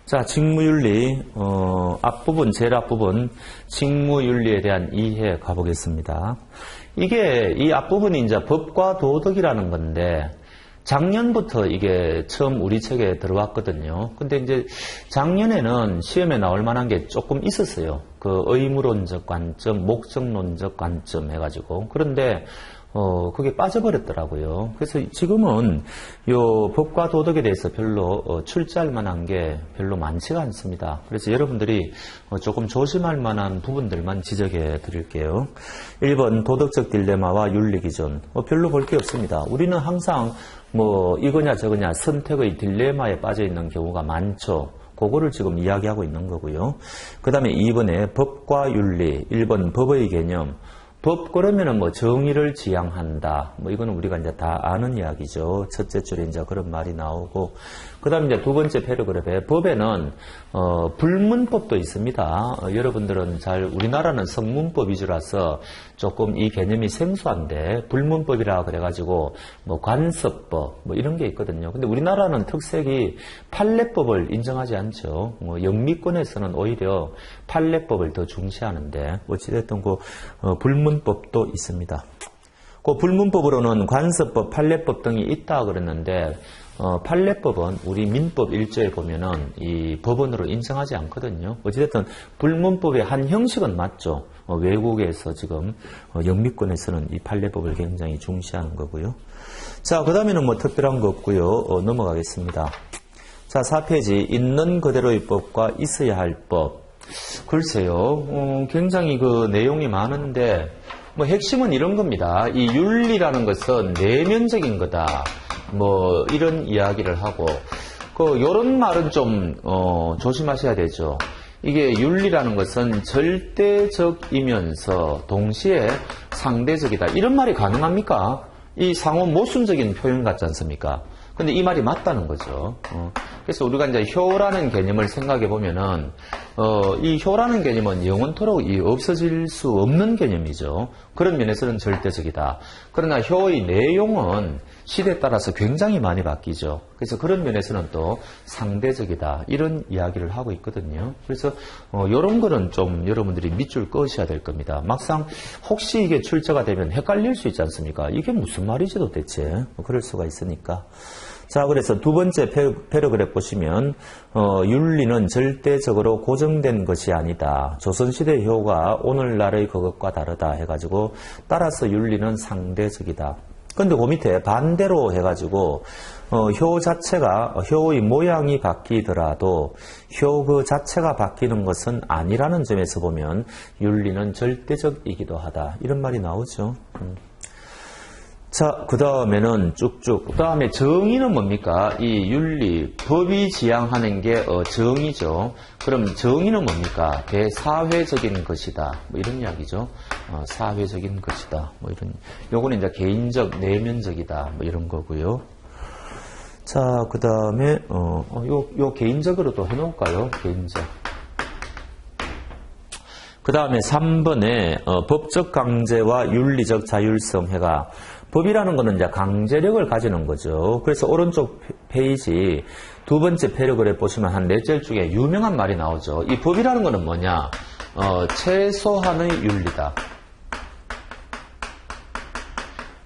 자, 직무윤리, 앞부분, 제일 앞부분, 직무윤리에 대한 이해 가보겠습니다. 이 앞부분이 이제 법과 도덕이라는 건데, 작년부터 이게 처음 우리 책에 들어왔거든요. 근데 이제 작년에는 시험에 나올 만한 게 조금 있었어요. 그 의무론적 관점, 목적론적 관점 해가지고. 그런데, 그게 빠져버렸더라고요. 그래서 지금은 요 법과 도덕에 대해서 별로 출제할 만한 게 별로 많지가 않습니다. 그래서 여러분들이 조금 조심할 만한 부분들만 지적해 드릴게요. 1번 도덕적 딜레마와 윤리기준. 별로 볼 게 없습니다. 우리는 항상 이거냐 저거냐 선택의 딜레마에 빠져 있는 경우가 많죠. 그거를 지금 이야기하고 있는 거고요. 그 다음에 2번에 법과 윤리, 1번 법의 개념. 법 그러면은 정의를 지향한다. 이거는 우리가 이제 다 아는 이야기죠. 첫째 줄에 이제 그런 말이 나오고. 그 다음에 이제 두 번째 패러그래프에 법에는, 불문법도 있습니다. 여러분들은 우리나라는 성문법 위주라서 조금 이 개념이 생소한데, 불문법이라 그래가지고, 관습법, 이런 게 있거든요. 근데 우리나라는 특색이 판례법을 인정하지 않죠. 영미권에서는 오히려 판례법을 더 중시하는데, 어찌됐든 불문법도 있습니다. 그 불문법으로는 관습법, 판례법 등이 있다 그랬는데 판례법은 우리 민법 1조에 보면은 이 법원으로 인정하지 않거든요. 어찌됐든 불문법의 한 형식은 맞죠. 외국에서 지금 영미권에서는 이 판례법을 굉장히 중시하는 거고요. 자, 그 다음에는 특별한 거 없고요. 넘어가겠습니다. 자, 4페이지 있는 그대로의 법과 있어야 할 법. 글쎄요, 굉장히 그 내용이 많은데, 핵심은 이런 겁니다. 이 윤리라는 것은 내면적인 거다. 이런 이야기를 하고, 요런 말은 좀, 조심하셔야 되죠. 이게 윤리라는 것은 절대적이면서 동시에 상대적이다. 이런 말이 가능합니까? 이 상호 모순적인 표현 같지 않습니까? 근데 이 말이 맞다는 거죠. 그래서 우리가 이제 효라는 개념을 생각해 보면은, 이 효라는 개념은 영원토록 없어질 수 없는 개념이죠. 그런 면에서는 절대적이다. 그러나 효의 내용은 시대에 따라서 굉장히 많이 바뀌죠. 그래서 그런 면에서는 또 상대적이다. 이런 이야기를 하고 있거든요. 그래서, 이런 거는 좀 여러분들이 밑줄 끄셔야 될 겁니다. 막상 혹시 이게 출제가 되면 헷갈릴 수 있지 않습니까? 이게 무슨 말이지 도대체? 그럴 수가 있으니까. 자, 그래서 두 번째 패러그래프 보시면 윤리는 절대적으로 고정된 것이 아니다. 조선시대의 효가 오늘날의 그것과 다르다 해가지고 따라서 윤리는 상대적이다. 근데 그 밑에 반대로 해가지고 효 자체가 효의 모양이 바뀌더라도 효 그 자체가 바뀌는 것은 아니라는 점에서 보면 윤리는 절대적이기도 하다. 이런 말이 나오죠. 자, 그 다음에는 쭉쭉. 그 다음에 정의는 뭡니까? 이 윤리, 법이 지향하는 게 정의죠. 그럼 정의는 뭡니까? 대사회적인 것이다. 이런 이야기죠. 사회적인 것이다. 이런. 요거는 이제 개인적, 내면적이다. 이런 거고요. 자, 그 다음에, 요 개인적으로 또 해놓을까요? 개인적. 그 다음에 3번에, 법적 강제와 윤리적 자율성 해가 법이라는 거는 이제 강제력을 가지는 거죠. 그래서 오른쪽 페이지 두 번째 패러그래프 보시면 한 네 절 중에 유명한 말이 나오죠. 이 법이라는 거는 뭐냐? 최소한의 윤리다.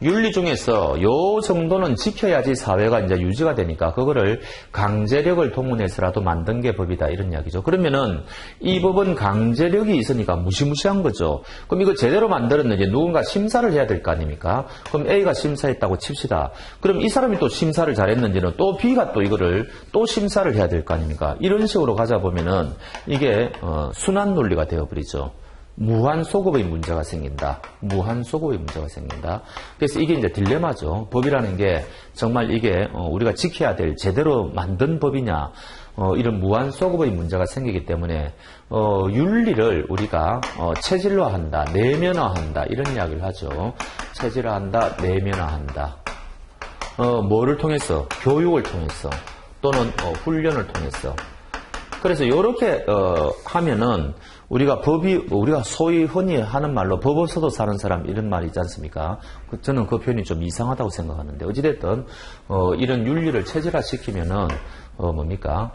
윤리 중에서 요 정도는 지켜야지 사회가 이제 유지가 되니까 그거를 강제력을 동원해서라도 만든 게 법이다 이런 이야기죠. 그러면은 이 법은 강제력이 있으니까 무시무시한 거죠. 그럼 이거 제대로 만들었는지 누군가 심사를 해야 될 거 아닙니까? 그럼 A가 심사했다고 칩시다. 그럼 이 사람이 또 심사를 잘했는지는 또 B가 또 이거를 또 심사를 해야 될 거 아닙니까? 이런 식으로 가자 보면은 이게 순환 논리가 되어버리죠. 무한 소급의 문제가 생긴다. 무한 소급의 문제가 생긴다. 그래서 이게 이제 딜레마죠. 법이라는 게 정말 이게 우리가 지켜야 될 제대로 만든 법이냐. 이런 무한 소급의 문제가 생기기 때문에 윤리를 우리가 체질화한다. 내면화한다. 이런 이야기를 하죠. 체질화한다. 내면화한다. 뭐를 통해서? 교육을 통해서 또는 훈련을 통해서. 그래서 이렇게 하면은 우리가 소위 흔히 하는 말로 법 없어도 사는 사람 이런 말이 있지 않습니까? 저는 그 표현이 좀 이상하다고 생각하는데 어찌됐든 이런 윤리를 체질화시키면은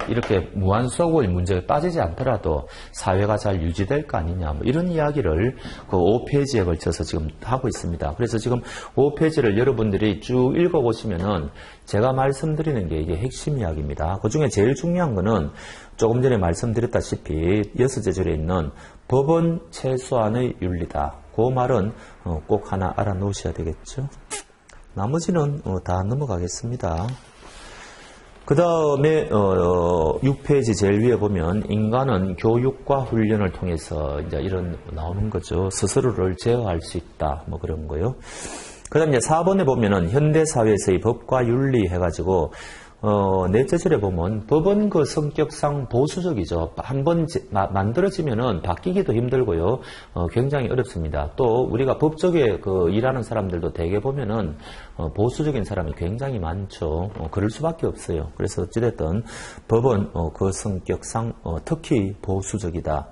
이렇게 무한수학원의 문제에 빠지지 않더라도 사회가 잘 유지될 거 아니냐, 뭐 이런 이야기를 그 5페이지에 걸쳐서 지금 하고 있습니다. 그래서 지금 5페이지를 여러분들이 쭉 읽어보시면은 제가 말씀드리는 게 이게 핵심 이야기입니다. 그 중에 제일 중요한 거는 조금 전에 말씀드렸다시피 6째 줄에 있는 법은 최소한의 윤리다. 그 말은 꼭 하나 알아놓으셔야 되겠죠. 나머지는 다 넘어가겠습니다. 그 다음에 6페이지 제일 위에 보면 인간은 교육과 훈련을 통해서 이제 이런 나오는 거죠. 스스로를 제어할 수 있다. 뭐 그런 거요. 그 다음에 4번에 보면은 현대사회에서의 법과 윤리 해가지고 넷째 줄에 보면 법은 그 성격상 보수적이죠. 한번 만들어지면은 바뀌기도 힘들고요. 굉장히 어렵습니다. 또 우리가 법조계 일하는 사람들도 대개 보면은 보수적인 사람이 굉장히 많죠. 그럴 수밖에 없어요. 그래서 어찌됐든 법은 그 성격상 특히 보수적이다.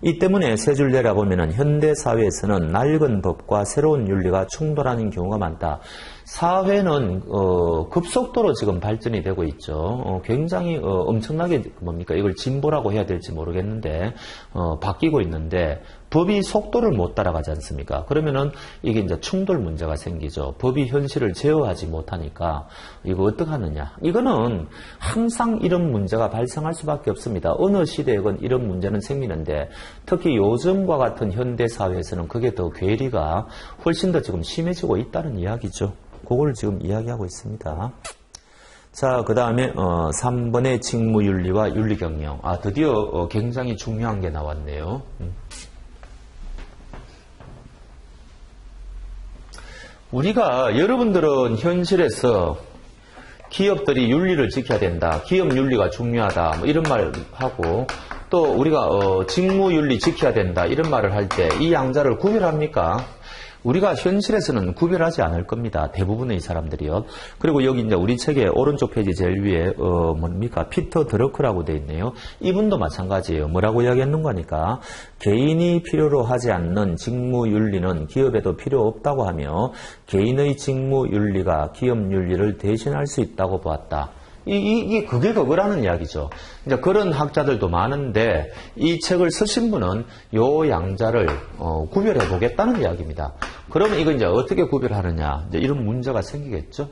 이 때문에 세 줄 내려보면은 현대 사회에서는 낡은 법과 새로운 윤리가 충돌하는 경우가 많다. 사회는 급속도로 지금 발전이 되고 있죠. 굉장히 엄청나게 이걸 진보라고 해야 될지 모르겠는데 바뀌고 있는데 법이 속도를 못 따라가지 않습니까? 그러면은 이게 이제 충돌 문제가 생기죠. 법이 현실을 제어하지 못하니까 이거 어떡하느냐? 이거는 항상 이런 문제가 발생할 수밖에 없습니다. 어느 시대에건 이런 문제는 생기는데 특히 요즘과 같은 현대 사회에서는 그게 더 괴리가 훨씬 더 지금 심해지고 있다는 이야기죠. 그걸 지금 이야기하고 있습니다. 자, 그 다음에 3번의 직무윤리와 윤리경영. 드디어 굉장히 중요한 게 나왔네요. 우리가 여러분들은 현실에서 기업들이 윤리를 지켜야 된다. 기업 윤리가 중요하다. 뭐 이런 말 하고 또 우리가 직무윤리 지켜야 된다. 이런 말을 할 때 이 양자를 구별합니까? 우리가 현실에서는 구별하지 않을 겁니다. 대부분의 사람들이요. 그리고 여기 이제 우리 책의 오른쪽 페이지 제일 위에 피터 드러크라고 되어 있네요. 이분도 마찬가지예요. 뭐라고 이야기했는가 하니까 개인이 필요로 하지 않는 직무윤리는 기업에도 필요 없다고 하며 개인의 직무윤리가 기업윤리를 대신할 수 있다고 보았다. 그게 그거라는 이야기죠. 이제 그런 학자들도 많은데 이 책을 쓰신 분은 요 양자를 구별해 보겠다는 이야기입니다. 그러면 이거 이제 어떻게 구별하느냐? 이제 이런 문제가 생기겠죠.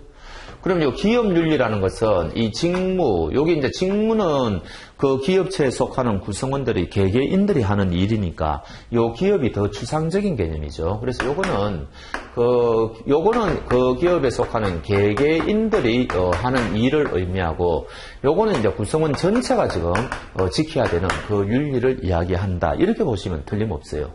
그럼 요 기업윤리라는 것은 이 직무, 여기 이제 직무는 그 기업체에 속하는 구성원들이 개개인들이 하는 일이니까 요 기업이 더 추상적인 개념이죠. 그래서 요거는 그 기업에 속하는 개개인들이 하는 일을 의미하고 요거는 이제 구성원 전체가 지금 지켜야 되는 그 윤리를 이야기한다. 이렇게 보시면 틀림없어요.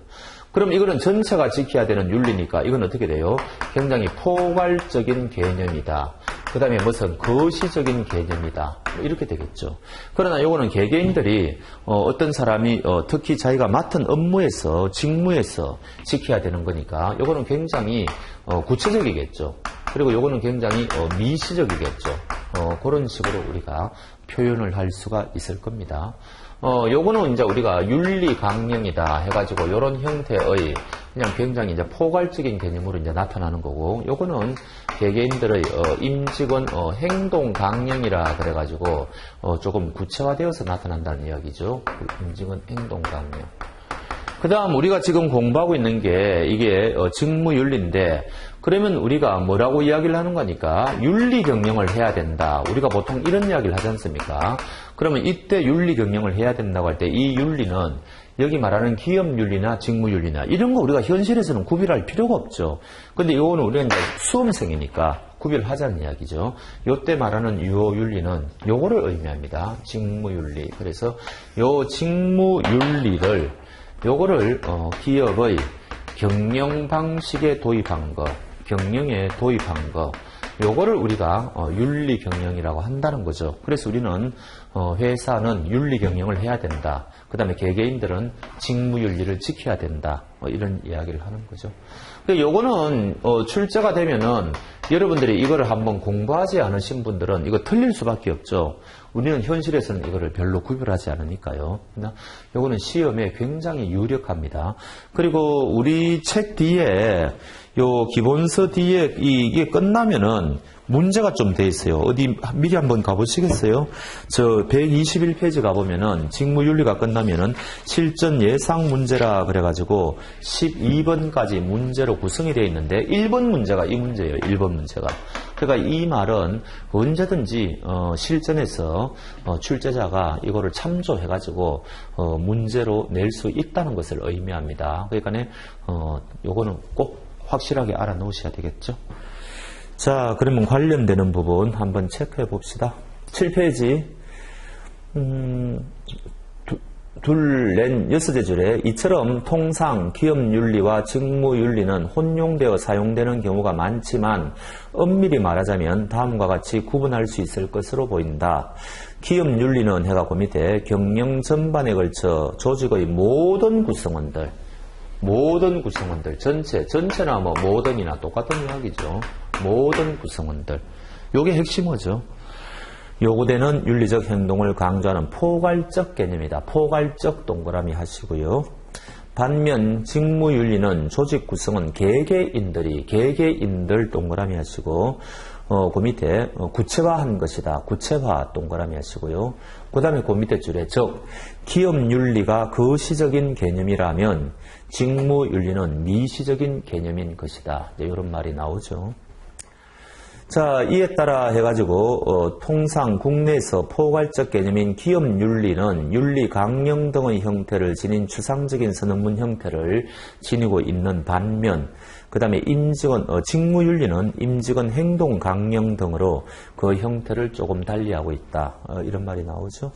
그럼 이거는 전체가 지켜야 되는 윤리니까 이건 어떻게 돼요? 굉장히 포괄적인 개념이다. 그 다음에 무슨 거시적인 개념이다. 이렇게 되겠죠. 그러나 요거는 개개인들이 어떤 사람이 특히 자기가 맡은 업무에서 직무에서 지켜야 되는 거니까 요거는 굉장히 구체적이겠죠. 그리고 요거는 굉장히 미시적이겠죠. 그런 식으로 우리가 표현을 할 수가 있을 겁니다. 요거는 이제 우리가 윤리 강령이다 해가지고 요런 형태의 그냥 굉장히 이제 포괄적인 개념으로 이제 나타나는 거고, 요거는 개개인들의 임직원 행동 강령이라 그래가지고 조금 구체화되어서 나타난다는 이야기죠. 임직원 행동 강령. 그 다음 우리가 지금 공부하고 있는 게 이게 직무윤리인데, 그러면 우리가 뭐라고 이야기를 하는 거니까 윤리 경영을 해야 된다. 우리가 보통 이런 이야기를 하지 않습니까? 그러면 이때 윤리 경영을 해야 된다고 할 때 이 윤리는 여기 말하는 기업윤리나 직무윤리나 이런 거 우리가 현실에서는 구별할 필요가 없죠. 근데 이거는 우리가 이제 수험생이니까 구별하자는 이야기죠. 요때 말하는 유효윤리는 요거를 의미합니다. 직무윤리. 그래서 요 직무윤리를 요거를 기업의 경영 방식에 도입한 거, 경영에 도입한 거, 요거를 우리가 윤리 경영이라고 한다는 거죠. 그래서 우리는 회사는 윤리 경영을 해야 된다. 그 다음에 개개인들은 직무윤리를 지켜야 된다. 이런 이야기를 하는 거죠. 요거는 출제가 되면은 여러분들이 이거를 한번 공부하지 않으신 분들은 이거 틀릴 수밖에 없죠. 우리는 현실에서는 이거를 별로 구별하지 않으니까요. 요거는 시험에 굉장히 유력합니다. 그리고 우리 책 뒤에 요 기본서 뒤에 이게 끝나면은 문제가 좀 돼 있어요. 어디 미리 한번 가보시겠어요? 저 121페이지 가보면은 직무윤리가 끝나면은 실전 예상 문제라 그래가지고 12번까지 문제로 구성이 되어 있는데 1번 문제가 이 문제예요. 1번 문제가. 그러니까 이 말은 언제든지 실전에서 출제자가 이거를 참조해가지고 문제로 낼 수 있다는 것을 의미합니다. 그러니까 요거는 꼭 확실하게 알아놓으셔야 되겠죠. 자, 그러면 관련되는 부분 한번 체크해 봅시다. 7페이지 둘, 넷, 6째 줄에 이처럼 통상 기업윤리와 직무윤리는 혼용되어 사용되는 경우가 많지만 엄밀히 말하자면 다음과 같이 구분할 수 있을 것으로 보인다. 기업윤리는 해갖고 밑에 경영 전반에 걸쳐 조직의 모든 구성원들 전체나 뭐 모든이나 똑같은 이야기죠. 모든 구성원들. 요게 핵심어죠. 요구되는 윤리적 행동을 강조하는 포괄적 개념이다. 포괄적 동그라미 하시고요. 반면 직무윤리는 조직 구성은 개개인들 동그라미 하시고 그 밑에 구체화한 것이다. 구체화 동그라미 하시고요. 그 다음에 그 밑에 줄에 즉 기업윤리가 거시적인 개념이라면 직무윤리는 미시적인 개념인 것이다. 이런 말이 나오죠. 자, 이에 따라 해가지고 통상 국내에서 포괄적 개념인 기업윤리는 윤리 강령 등의 형태를 지닌 추상적인 선언문 형태를 지니고 있는 반면 그 다음에 직무윤리는 임직원 행동 강령 등으로 그 형태를 조금 달리하고 있다. 이런 말이 나오죠.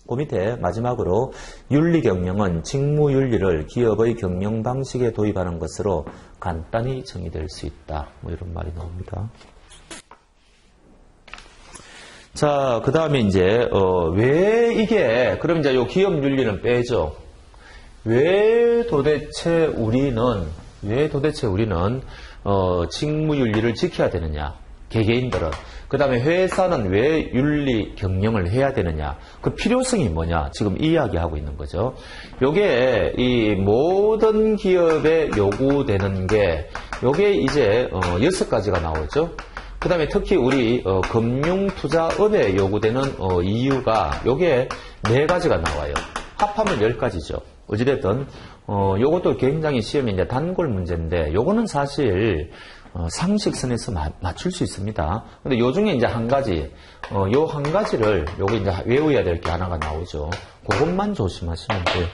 그 밑에 마지막으로 윤리경영은 직무윤리를 기업의 경영 방식에 도입하는 것으로 간단히 정의될 수 있다. 뭐 이런 말이 나옵니다. 자, 그 다음에 이제, 왜 이게, 그럼 이제 요 기업 윤리는 빼죠. 왜 도대체 우리는, 직무윤리를 지켜야 되느냐. 개개인들은. 그 다음에 회사는 왜 윤리 경영을 해야 되느냐. 그 필요성이 뭐냐. 지금 이 이야기하고 있는 거죠. 요게 이 모든 기업에 요구되는 게, 요게 이제, 6가지가 나오죠. 그 다음에 특히 우리 금융투자업에 요구되는 이유가 요게 4가지가 나와요. 합하면 10가지죠. 어찌됐든 요것도 굉장히 시험에 이제 단골 문제인데 요거는 사실 상식선에서 맞출 수 있습니다. 근데 요 중에 이제 한 가지 요 한 가지를 요거 이제 외워야 될 게 하나가 나오죠. 그것만 조심하시면 돼요.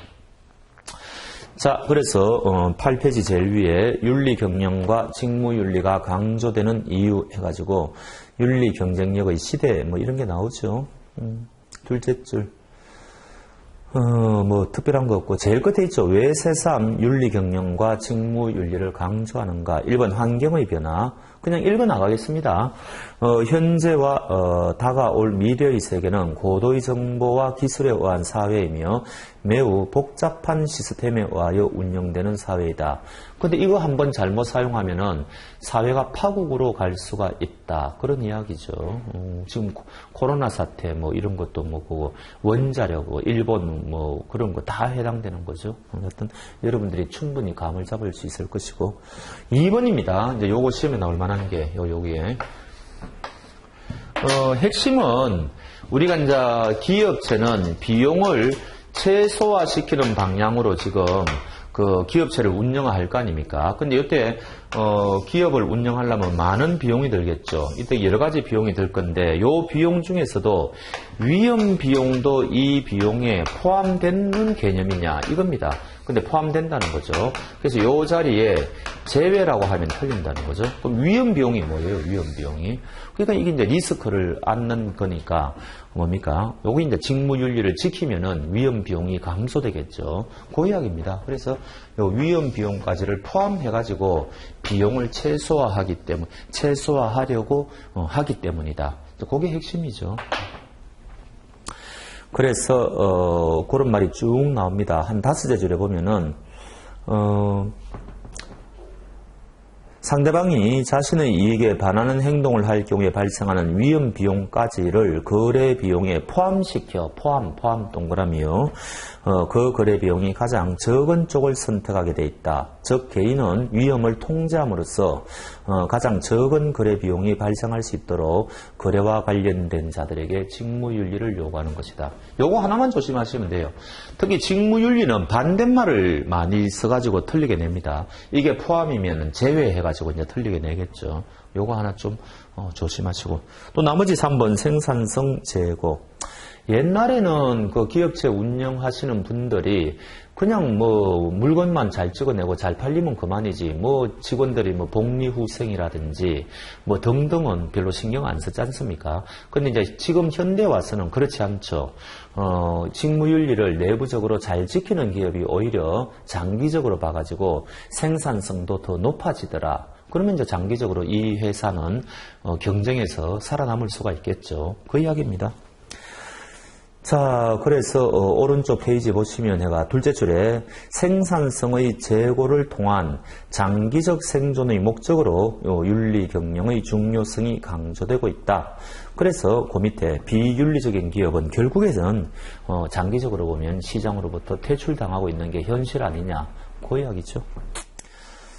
자, 그래서 8페이지 제일 위에 윤리 경영과 직무윤리가 강조되는 이유 해가지고 윤리 경쟁력의 시대 뭐 이런 게 나오죠. 둘째 줄 뭐 특별한 거 없고 제일 끝에 있죠. 왜 새삼 윤리 경영과 직무윤리를 강조하는가. 1번 환경의 변화. 그냥 읽어나가겠습니다. 현재와 다가올 미래의 세계는 고도의 정보와 기술에 의한 사회이며 매우 복잡한 시스템에 의하여 운영되는 사회이다. 근데 이거 한번 잘못 사용하면은 사회가 파국으로 갈 수가 있다. 그런 이야기죠. 지금 코로나 사태 뭐 이런 것도 뭐 그거 원자력, 일본 뭐 그런 거 다 해당되는 거죠. 어쨌든 여러분들이 충분히 감을 잡을 수 있을 것이고 2번입니다. 이제 요거 시험에 나올 만한 게 여기에 핵심은 우리가 이제 기업체는 비용을 최소화시키는 방향으로 지금 그 기업체를 운영할 거 아닙니까? 근데 이때 기업을 운영하려면 많은 비용이 들겠죠. 이때 여러 가지 비용이 들 건데 요 비용 중에서도 위험 비용도 이 비용에 포함되는 개념이냐 이겁니다. 근데 포함된다는 거죠. 그래서 요 자리에 제외라고 하면 틀린다는 거죠. 그럼 위험 비용이 뭐예요? 위험 비용이. 그러니까 이게 이제 리스크를 안는 거니까 뭡니까? 요거 이제 직무윤리를 지키면은 위험 비용이 감소되겠죠. 그 이야기입니다. 그래서 요 위험 비용까지를 포함해가지고 비용을 최소화하려고 하기 때문이다. 그게 핵심이죠. 그래서 그런 말이 쭉 나옵니다. 한 5개 줄에 보면은 상대방이 자신의 이익에 반하는 행동을 할 경우에 발생하는 위험 비용까지를 거래 비용에 포함시켜 포함 동그라미요. 그 거래 비용이 가장 적은 쪽을 선택하게 돼 있다. 즉 개인은 위험을 통제함으로써 가장 적은 거래 비용이 발생할 수 있도록 거래와 관련된 자들에게 직무윤리를 요구하는 것이다. 요거 하나만 조심하시면 돼요. 특히 직무윤리는 반대말을 많이 써가지고 틀리게 냅니다. 이게 포함이면 제외해가지고 이제 틀리게 내겠죠. 요거 하나 좀 조심하시고. 또 나머지 3번 생산성 제고. 옛날에는 그 기업체 운영하시는 분들이 그냥 뭐 물건만 잘 찍어내고 잘 팔리면 그만이지 뭐 직원들이 뭐 복리후생이라든지 뭐 등등은 별로 신경 안 쓰지 않습니까? 근데 이제 지금 현대 와서는 그렇지 않죠. 직무윤리를 내부적으로 잘 지키는 기업이 오히려 장기적으로 봐가지고 생산성도 더 높아지더라. 그러면 이제 장기적으로 이 회사는 경쟁에서 살아남을 수가 있겠죠. 그 이야기입니다. 자, 그래서 오른쪽 페이지 보시면 해가 둘째 줄에 생산성의 제고를 통한 장기적 생존의 목적으로 윤리 경영의 중요성이 강조되고 있다. 그래서 그 밑에 비윤리적인 기업은 결국에는 장기적으로 보면 시장으로부터 퇴출당하고 있는 게 현실 아니냐. 그 이야기죠.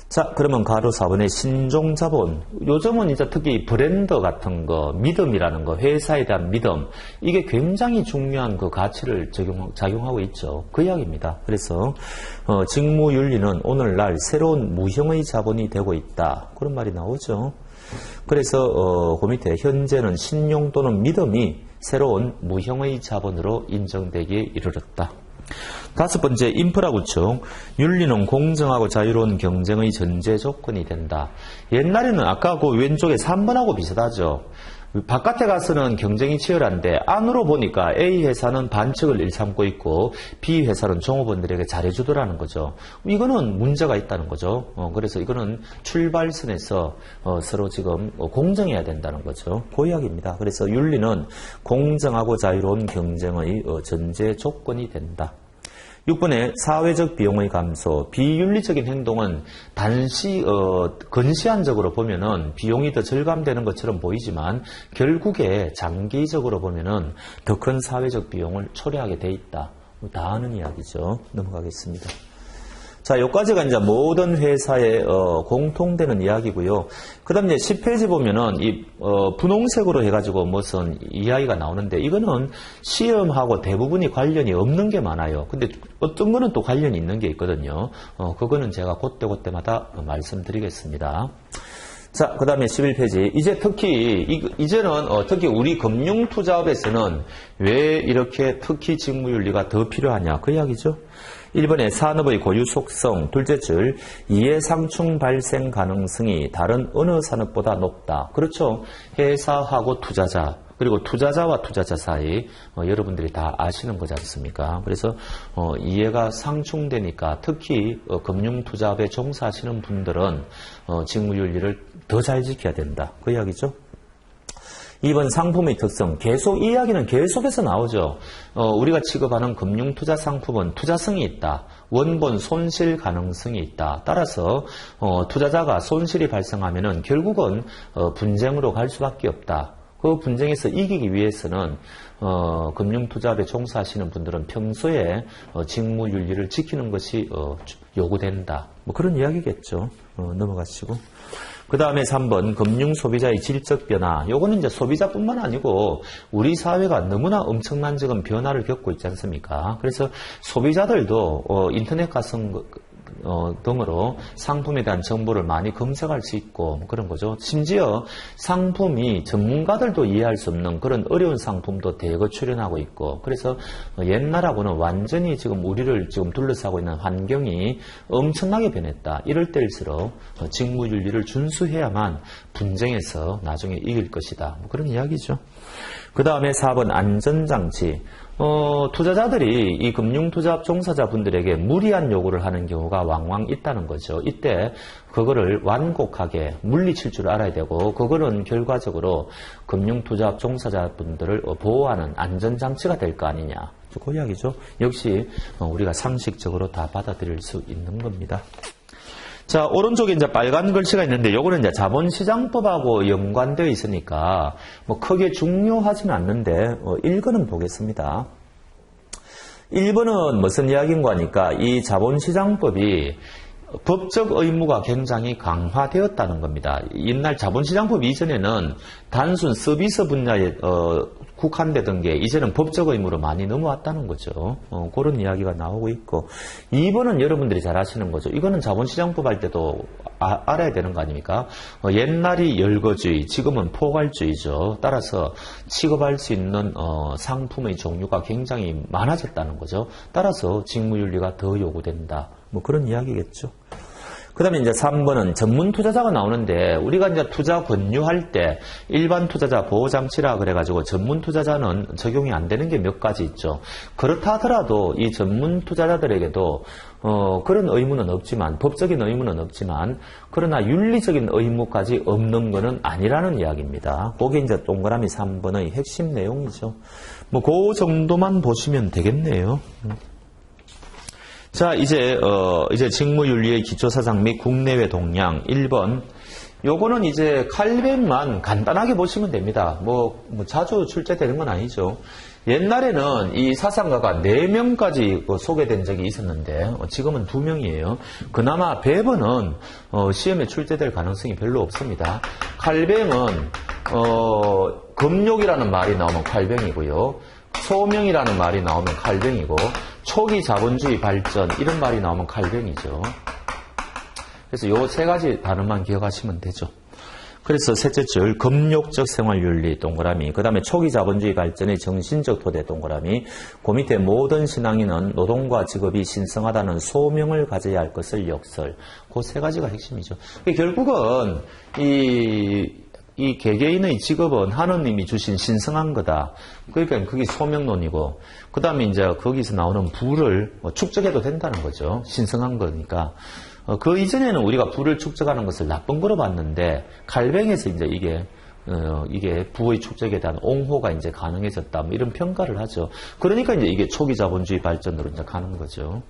자, 그러면 가로 4번의 신종자본. 요즘은 이제 특히 브랜드 같은 거, 믿음이라는 거, 회사에 대한 믿음, 이게 굉장히 중요한 그 가치를 작용하고 있죠. 그 이야기입니다. 그래서 직무윤리는 오늘날 새로운 무형의 자본이 되고 있다. 그런 말이 나오죠. 그래서 그 밑에 현재는 신용 또는 믿음이 새로운 무형의 자본으로 인정되기에 이르렀다. 다섯 번째 인프라 구축. 윤리는 공정하고 자유로운 경쟁의 전제 조건이 된다. 옛날에는 아까 그 왼쪽에 3번하고 비슷하죠. 바깥에 가서는 경쟁이 치열한데 안으로 보니까 A 회사는 반칙을 일삼고 있고 B 회사는 종업원들에게 잘해주더라는 거죠. 이거는 문제가 있다는 거죠. 그래서 이거는 출발선에서 서로 지금 공정해야 된다는 거죠. 그 이야기입니다. 그래서 윤리는 공정하고 자유로운 경쟁의 전제 조건이 된다. 6번에 사회적 비용의 감소. 비윤리적인 행동은 근시안적으로 보면은 비용이 더 절감되는 것처럼 보이지만 결국에 장기적으로 보면은 더 큰 사회적 비용을 초래하게 돼 있다. 다 아는 이야기죠. 넘어가겠습니다. 자, 여기까지가 이제 모든 회사에 공통되는 이야기고요. 그 다음 이제 10페이지 보면은 분홍색으로 해가지고 무슨 이야기가 나오는데 이거는 시험하고 대부분이 관련이 없는 게 많아요. 근데 어떤 거는 또 관련이 있는 게 있거든요. 그거는 제가 그때마다 말씀드리겠습니다. 자, 그 다음에 11페이지. 이제 이제는 특히 우리 금융투자업에서는 왜 이렇게 특히 직무윤리가 더 필요하냐. 그 이야기죠. 1번에 산업의 고유 속성, 둘째 줄 이해상충 발생 가능성이 다른 어느 산업보다 높다. 그렇죠. 회사하고 투자자, 그리고 투자자와 투자자 사이 여러분들이 다 아시는 거지 않습니까? 그래서 이해가 상충되니까 특히 금융투자업에 종사하시는 분들은 직무윤리를 더 잘 지켜야 된다. 그 이야기죠. 2번 상품의 특성. 계속 이 이야기는 계속해서 나오죠. 우리가 취급하는 금융투자 상품은 투자성이 있다. 원본 손실 가능성이 있다. 따라서 투자자가 손실이 발생하면은 결국은 분쟁으로 갈 수밖에 없다. 그 분쟁에서 이기기 위해서는 금융투자업에 종사하시는 분들은 평소에 직무윤리를 지키는 것이 요구된다. 뭐 그런 이야기겠죠. 넘어가시고. 그 다음에 3번 금융소비자의 질적 변화. 요거는 이제 소비자뿐만 아니고 우리 사회가 너무나 엄청난 지금 변화를 겪고 있지 않습니까? 그래서 소비자들도 인터넷 가성 등으로 상품에 대한 정보를 많이 검색할 수 있고 그런 거죠. 심지어 상품이 전문가들도 이해할 수 없는 그런 어려운 상품도 대거 출현하고 있고, 그래서 옛날하고는 완전히 지금 우리를 지금 둘러싸고 있는 환경이 엄청나게 변했다. 이럴 때일수록 직무윤리를 준수해야만 분쟁에서 나중에 이길 것이다. 뭐 그런 이야기죠. 그 다음에 4번 안전장치. 투자자들이 이 금융투자업 종사자분들에게 무리한 요구를 하는 경우가 왕왕 있다는 거죠. 이때 그거를 완곡하게 물리칠 줄 알아야 되고, 그거는 결과적으로 금융투자업 종사자분들을 보호하는 안전장치가 될 거 아니냐. 그 이야기죠. 역시 우리가 상식적으로 다 받아들일 수 있는 겁니다. 자, 오른쪽에 이제 빨간 글씨가 있는데, 요거는 이제 자본시장법하고 연관되어 있으니까, 뭐 크게 중요하지는 않는데, 1번은 보겠습니다. 1번은 무슨 이야기인가 하니까, 이 자본시장법이 법적 의무가 굉장히 강화되었다는 겁니다. 옛날 자본시장법 이전에는 단순 서비스 분야에 국한되던 게 이제는 법적 의무로 많이 넘어왔다는 거죠. 그런 이야기가 나오고 있고, 2번은 여러분들이 잘 아시는 거죠. 이거는 자본시장법 할 때도 알아야 되는 거 아닙니까? 옛날이 열거주의, 지금은 포괄주의죠. 따라서 취급할 수 있는 상품의 종류가 굉장히 많아졌다는 거죠. 따라서 직무윤리가 더 요구된다. 뭐 그런 이야기겠죠. 그 다음에 이제 3번은 전문 투자자가 나오는데, 우리가 이제 투자 권유할 때 일반 투자자 보호장치라 그래가지고 전문 투자자는 적용이 안 되는 게 몇 가지 있죠. 그렇다 하더라도 이 전문 투자자들에게도 그런 의무는 없지만, 법적인 의무는 없지만, 그러나 윤리적인 의무까지 없는 것은 아니라는 이야기입니다. 그게 이제 동그라미 3번의 핵심 내용이죠. 뭐 그 정도만 보시면 되겠네요. 자, 이제 직무윤리의 기초사상 및 국내외 동향 1번. 요거는 이제 칼뱅만 간단하게 보시면 됩니다. 뭐 자주 출제되는 건 아니죠. 옛날에는 이 사상가가 4명까지 소개된 적이 있었는데, 지금은 2명이에요. 그나마 배번은 시험에 출제될 가능성이 별로 없습니다. 칼뱅은 금욕이라는 말이 나오면 칼뱅이고요. 소명이라는 말이 나오면 칼뱅이고, 초기 자본주의 발전 이런 말이 나오면 칼뱅이죠. 그래서 요 3가지 단어만 기억하시면 되죠. 그래서 셋째 줄 금욕적 생활윤리 동그라미, 그 다음에 초기 자본주의 발전의 정신적 토대 동그라미, 그 밑에 모든 신앙인은 노동과 직업이 신성하다는 소명을 가져야 할 것을 역설. 그 3가지가 핵심이죠. 결국은 이 개개인의 직업은 하느님이 주신 신성한 거다. 그러니까 그게 소명론이고, 그 다음에 이제 거기서 나오는 부를 축적해도 된다는 거죠. 신성한 거니까. 그 이전에는 우리가 부를 축적하는 것을 나쁜 거로 봤는데, 칼뱅에서 이제 이게 부의 축적에 대한 옹호가 이제 가능해졌다. 뭐 이런 평가를 하죠. 그러니까 이제 이게 초기 자본주의 발전으로 이제 가는 거죠.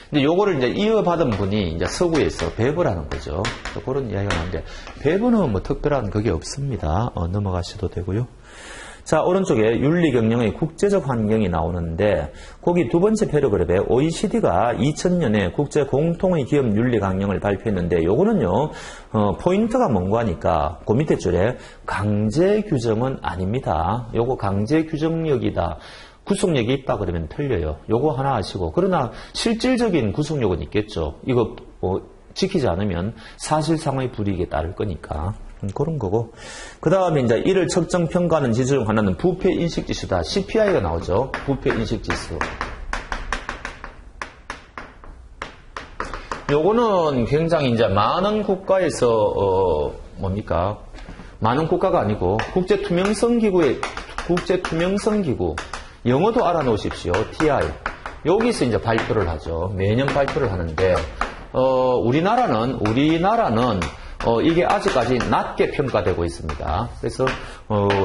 근데 요거를 이제 이어받은 분이 이제 서구에서 배부라는 거죠. 그런 이야기가 나오는데, 배부는 뭐 특별한 그게 없습니다. 넘어가셔도 되고요. 자, 오른쪽에 윤리경영의 국제적 환경이 나오는데, 거기 2번째 패러그래프에 OECD가 2000년에 국제 공통의 기업 윤리 강령을 발표했는데, 요거는요, 포인트가 뭔가 하니까, 그 밑에 줄에 강제 규정은 아닙니다. 요거 강제 규정력이다. 구속력이 있다 그러면 틀려요. 요거 하나 아시고. 그러나 실질적인 구속력은 있겠죠. 이거 지키지 않으면 사실상의 불이익에 따를 거니까. 그런 거고. 그 다음에 이제 이를 측정 평가하는 지수 중 하나는 부패 인식 지수다. CPI가 나오죠. 부패 인식 지수. 요거는 굉장히 이제 많은 국가에서 뭡니까? 많은 국가가 아니고 국제 투명성 기구 영어도 알아놓으십시오. TI. 여기서 이제 발표를 하죠. 매년 발표를 하는데, 우리나라는 이게 아직까지 낮게 평가되고 있습니다. 그래서,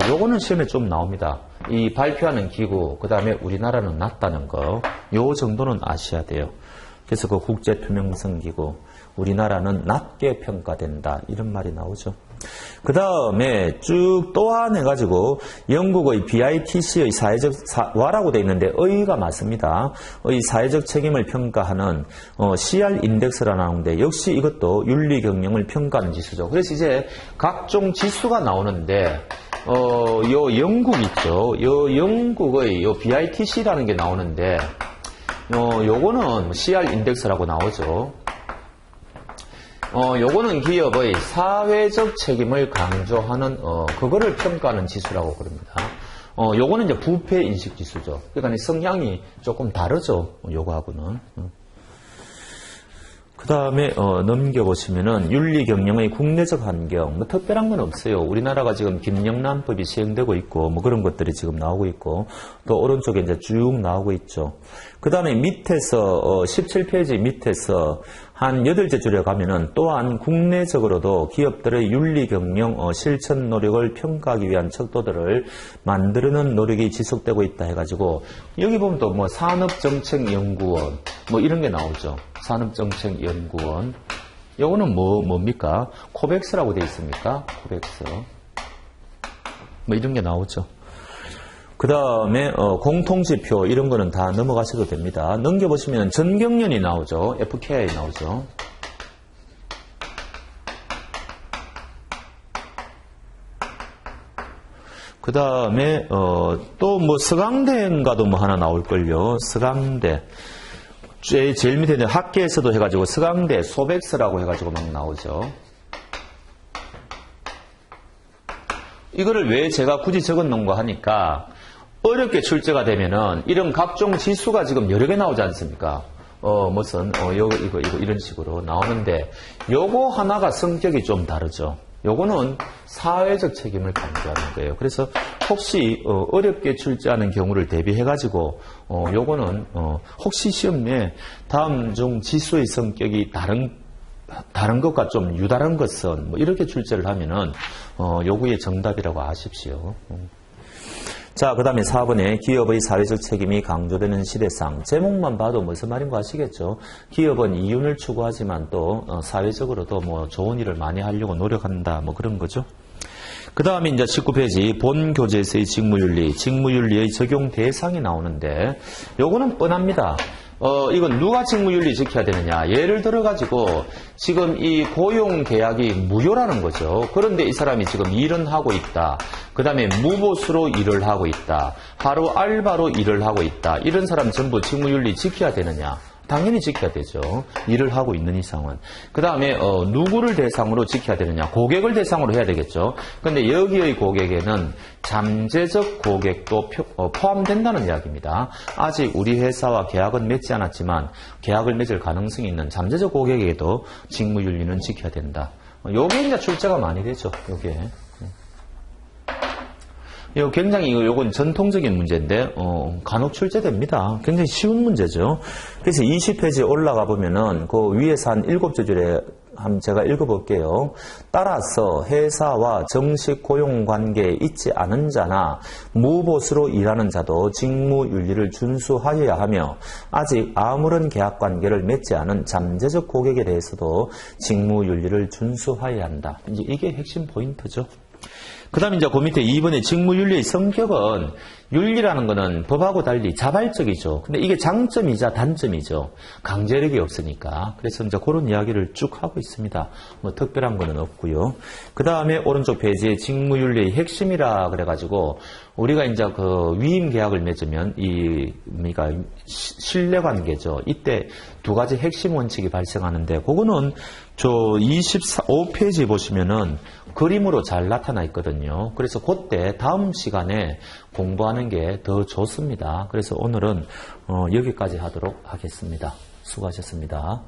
요거는 시험에 좀 나옵니다. 이 발표하는 기구, 그 다음에 우리나라는 낮다는 거, 요 정도는 아셔야 돼요. 그래서 그 국제투명성기구, 우리나라는 낮게 평가된다. 이런 말이 나오죠. 그 다음에 쭉 또한해가지고 영국의 BITC의 와라고 되어 있는데 의가 맞습니다. 의 사회적 책임을 평가하는 CR 인덱스가 나오는데 역시 이것도 윤리 경영을 평가하는 지수죠. 그래서 이제 각종 지수가 나오는데 요 영국 있죠. 요 영국의 요 BITC라는 게 나오는데 요거는 CR 인덱스라고 나오죠. 요거는 기업의 사회적 책임을 강조하는, 그거를 평가하는 지수라고 그럽니다. 요거는 이제 부패 인식 지수죠. 그러니까 성향이 조금 다르죠. 요거하고는. 그 다음에 넘겨보시면은 윤리 경영의 국내적 환경, 뭐 특별한 건 없어요. 우리나라가 지금 김영란법이 시행되고 있고 뭐 그런 것들이 지금 나오고 있고 또 오른쪽에 이제 쭉 나오고 있죠. 그 다음에 밑에서 17페이지 밑에서 한 8째 줄에 가면은 또한 국내적으로도 기업들의 윤리 경영 실천 노력을 평가하기 위한 척도들을 만드는 노력이 지속되고 있다 해가지고 여기 보면 또 뭐 산업정책연구원 뭐 이런 게 나오죠. 산업정책연구원 요거는 뭡니까? 코백스라고 되어 있습니까? 코백스. 뭐 이런 게 나오죠. 그 다음에 공통지표 이런 거는 다 넘어가셔도 됩니다. 넘겨보시면 전경련이 나오죠. FKI 나오죠. 그 다음에 또 뭐 서강대인가도 뭐 하나 나올걸요. 서강대. 제일 밑에 있는 학계에서도 해가지고 서강대, 소백스라고 해가지고 막 나오죠. 이거를 왜 제가 굳이 적어놓은가 하니까 어렵게 출제가 되면은 이런 각종 지수가 지금 여러 개 나오지 않습니까? 이거 이런 식으로 나오는데 요거 하나가 성격이 좀 다르죠. 요거는 사회적 책임을 강조하는 거예요. 그래서 혹시 어렵게 출제하는 경우를 대비해가지고 요거는 혹시 시험에 다음 중 지수의 성격이 다른 것과 좀 유다른 것은 뭐 이렇게 출제를 하면은 요구의 정답이라고 아십시오. 자, 그 다음에 4번에 기업의 사회적 책임이 강조되는 시대상. 제목만 봐도 무슨 말인 거 아시겠죠? 기업은 이윤을 추구하지만 또 사회적으로도 뭐 좋은 일을 많이 하려고 노력한다. 뭐 그런 거죠. 그 다음에 이제 19페이지 본 교재에서의 직무윤리의 적용 대상이 나오는데 요거는 뻔합니다. 이건 누가 직무윤리 지켜야 되느냐. 예를 들어가지고 지금 이 고용계약이 무효라는 거죠. 그런데 이 사람이 지금 일은 하고 있다. 그 다음에 무보수로 일을 하고 있다. 하루 알바로 일을 하고 있다. 이런 사람 전부 직무윤리 지켜야 되느냐. 당연히 지켜야 되죠. 일을 하고 있는 이상은. 그 다음에 누구를 대상으로 지켜야 되느냐. 고객을 대상으로 해야 되겠죠. 그런데 여기의 고객에는 잠재적 고객도 포함된다는 이야기입니다. 아직 우리 회사와 계약은 맺지 않았지만 계약을 맺을 가능성이 있는 잠재적 고객에게도 직무윤리는 지켜야 된다. 요게 이제 출제가 많이 되죠. 요게. 굉장히 요건 전통적인 문제인데 간혹 출제됩니다. 굉장히 쉬운 문제죠. 그래서 20페이지에 올라가 보면은 그 위에서 한 7줄에 한번 제가 읽어볼게요. 따라서 회사와 정식 고용관계에 있지 않은 자나 무보수로 일하는 자도 직무윤리를 준수하여야 하며 아직 아무런 계약관계를 맺지 않은 잠재적 고객에 대해서도 직무윤리를 준수하여야 한다. 이제 이게 핵심 포인트죠. 그 다음에 이제 그 밑에 2번의 직무윤리의 성격은 윤리라는 것은 법하고 달리 자발적이죠. 근데 이게 장점이자 단점이죠. 강제력이 없으니까. 그래서 이제 그런 이야기를 쭉 하고 있습니다. 뭐 특별한 거는 없고요. 그 다음에 오른쪽 페이지에 직무윤리의 핵심이라 그래가지고 우리가 이제 그 위임 계약을 맺으면 그러니까 신뢰관계죠. 이때 두 가지 핵심 원칙이 발생하는데 그거는 저 25페이지 보시면은 그림으로 잘 나타나 있거든요. 그래서 그때 다음 시간에 공부하는 게 더 좋습니다. 그래서 오늘은 여기까지 하도록 하겠습니다. 수고하셨습니다.